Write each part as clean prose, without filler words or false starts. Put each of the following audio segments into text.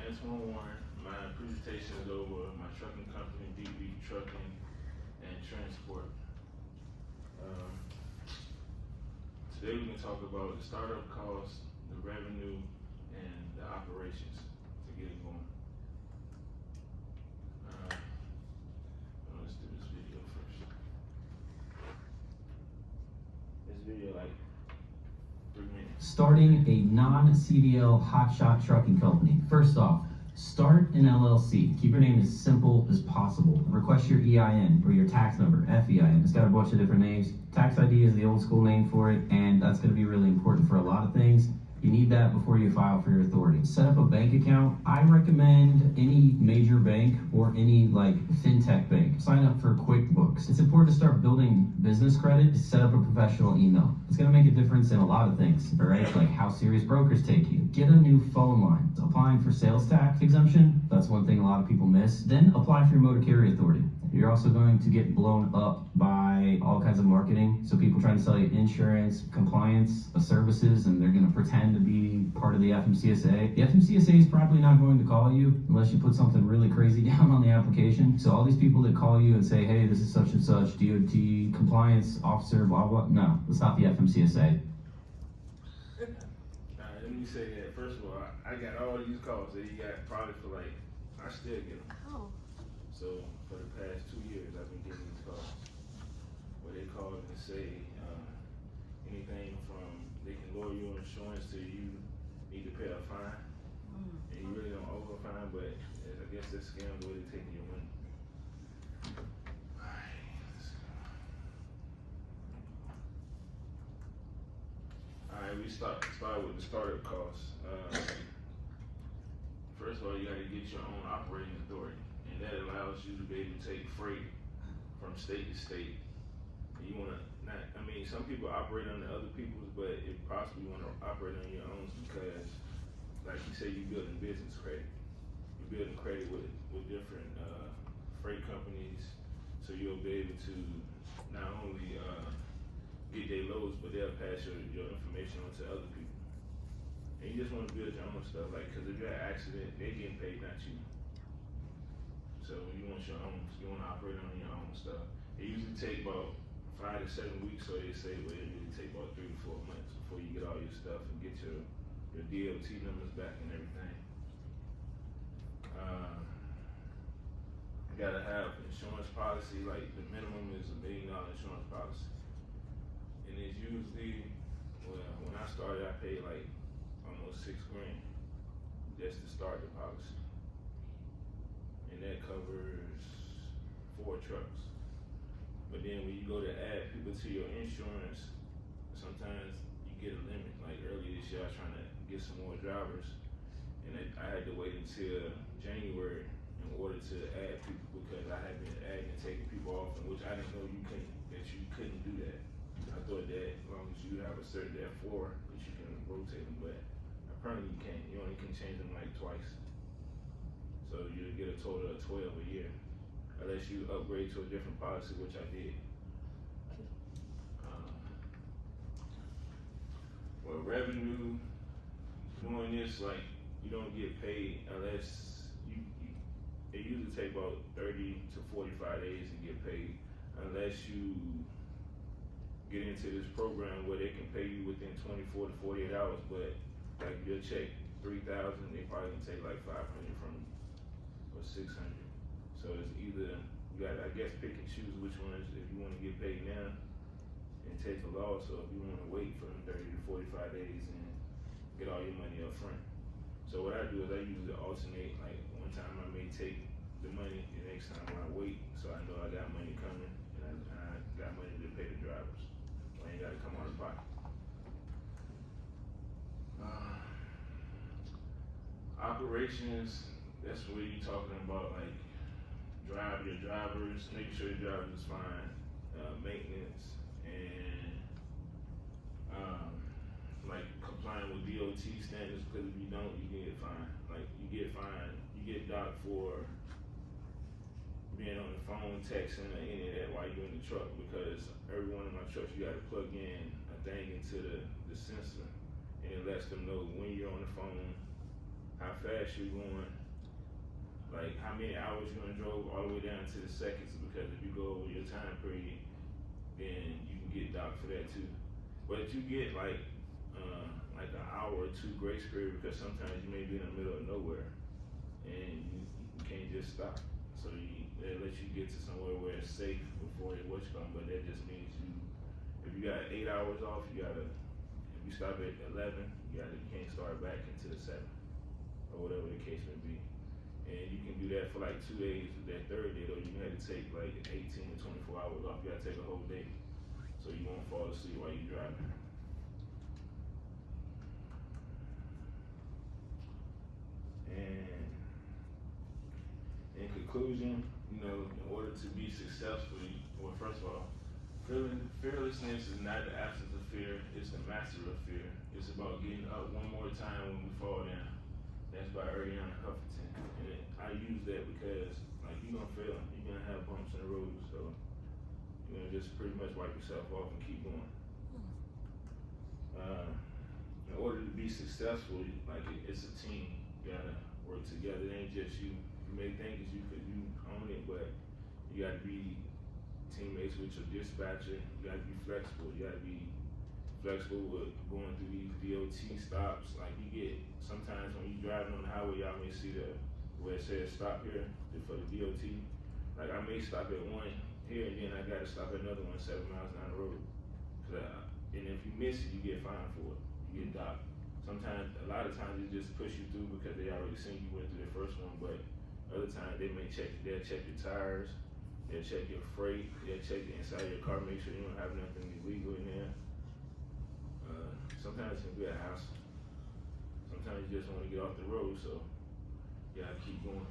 Antwan. My presentation is over my trucking company, DB Trucking and Transport. Today we can talk about the startup costs, the revenue, and the operations to get it going. Let's do this video first. This video like 3 minutes. Starting a non-CDL hotshot trucking company. First off, start an LLC. Keep your name as simple as possible. Request your EIN or your tax number, FEIN. It's got a bunch of different names. Tax ID is the old school name for it, and that's going to be really important for a lot of things. You need that before you file for your authority. Set up a bank account. I recommend any major bank or any fintech bank. Sign up for QuickBooks. It's important to start building business credit. Set up a professional email. It's gonna make a difference in a lot of things, all right? Like how serious brokers take you. Get a new phone line. Applying for sales tax exemption, that's one thing a lot of people miss. Then apply for your motor carrier authority. You're also going to get blown up by all kinds of marketing. So people trying to sell you insurance, compliance, services, and they're gonna pretend to be part of the FMCSA. The FMCSA is probably not going to call you unless you put something really crazy down on the application. So all these people that call you and say, hey, this is such and such, DOT, compliance officer, blah, blah, no, it's not the FMCSA. Let me say that, first of all, I got all these calls that you got probably for I still get them. Oh. So for the past 2 years, I've been getting these calls where they call and say anything from they can lower your insurance to you need to pay a fine, and you really don't owe a fine, but I guess that's scam the way they're taking your money. Alright, we start with the startup costs. First of all, you got to get your own operating authority, and that allows you to be able to take freight from state to state. And you want to some people operate under other people's, but if possible, you want to operate on your own because, like you say, you're building business credit. You're building credit with different freight companies, so you'll be able to not only get their loads, but they'll pass your information on to other people. And you just want to build your own stuff, because if you're an accident, they're getting paid, not you. So you want your own, you want to operate on your own stuff. It usually take about 5 to 7 weeks, so they say, well, it really take about 3 to 4 months before you get all your stuff and get your DOT numbers back and everything. You gotta have insurance policy, like the minimum is $1 million insurance policy. And it's usually, well, when I started, I paid almost $6 grand just to start the policy. And that covers 4 trucks. But then when you go to add people to your insurance, sometimes you get a limit. Like earlier this year, I was trying to get some more drivers, and I had to wait until January in order to add people because I had been adding and taking people off, and which I didn't know you couldn't do that. I thought that as long as you have a certain F4, that you can rotate them, but apparently you can't. You only can change them twice. So you get a total of 12 a year, unless you upgrade to a different policy, which I did. Well, revenue, doing this, you don't get paid unless it usually take about 30 to 45 days to get paid, unless you get into this program where they can pay you within 24 to 48 hours, but your check, 3,000, they probably can take 500 from you, or 600. So it's either, you gotta, I guess, pick and choose which ones, if you wanna get paid now and take a loss, or if you wanna wait for them 30 to 45 days and get all your money up front. So what I do is I usually alternate, one time I may take the money, the next time I wait, so I know I got money coming, and I got money to pay the drivers. I ain't gotta come out of pocket. Operations, that's where you're talking about drive your drivers, making sure your drivers is fine, maintenance, and complying with DOT standards, because if you don't, you get fined. You get docked for being on the phone, texting, or any of that while you're in the truck, because every one of my trucks, you gotta plug in a thing into the sensor, and it lets them know when you're on the phone, how fast actually going, like how many hours you're gonna drove all the way down to the seconds, because if you go over your time period, then you can get docked for that too. But you get like an hour or two grace period, because sometimes you may be in the middle of nowhere and you can't just stop. So they let you get to somewhere where it's safe before it was come. But that just means if you got 8 hours off, if you stop at 11, you can't start back until 7 or whatever the case may be. And you can do that for like 2 days. That third day though, you have to take like 18 to 24 hours off. You gotta take a whole day, so you won't fall asleep while you're driving. And in conclusion, in order to be successful, well, first of all, fearlessness is not the absence of fear, it's the mastery of fear. It's about getting up one more time when we fall down. That's by Ariana Huffington. And I use that because, like, you're gonna fail, you're gonna have bumps in the road, so just pretty much wipe yourself off and keep going. In order to be successful, like it's a team. You gotta work together. It ain't just you. You may think it's you because you own it, but you gotta be teammates with your dispatcher. You gotta be flexible. You gotta be flexible with going through these DOT stops. Like you get, sometimes when you're driving on the highway, y'all may see where it says stop here for the DOT. Like I may stop at one here and then I gotta stop at another one 7 miles down the road. And if you miss it, you get fined for it. You get docked. Sometimes, a lot of times they just push you through because they already seen you went through the first one, but other times they'll check your tires, they'll check your freight, they'll check the inside of your car, make sure you don't have nothing illegal in there. Sometimes it can be a hassle. Sometimes you just want to get off the road, so you gotta keep going.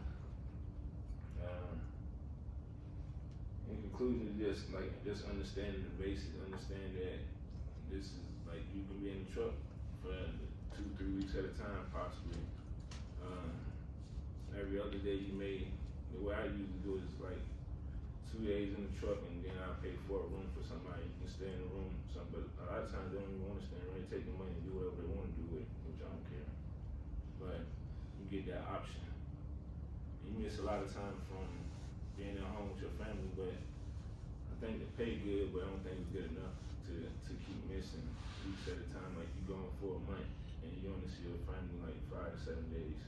In conclusion, just understanding the basics, understand that this is like you can be in the truck for 2-3 weeks at a time, possibly. Every other day the way I usually do it is like 2 days in the truck, and then I pay for a room for somebody. You can stay in the room, but a lot of times they don't even want to stay in the room. They take the money and do whatever they want to do with it, which I don't care. But you get that option. You miss a lot of time from being at home with your family, but I think they pay good, but I don't think it's good enough to keep missing weeks at a time. Like you going for a month and you only see your family like 5 to 7 days.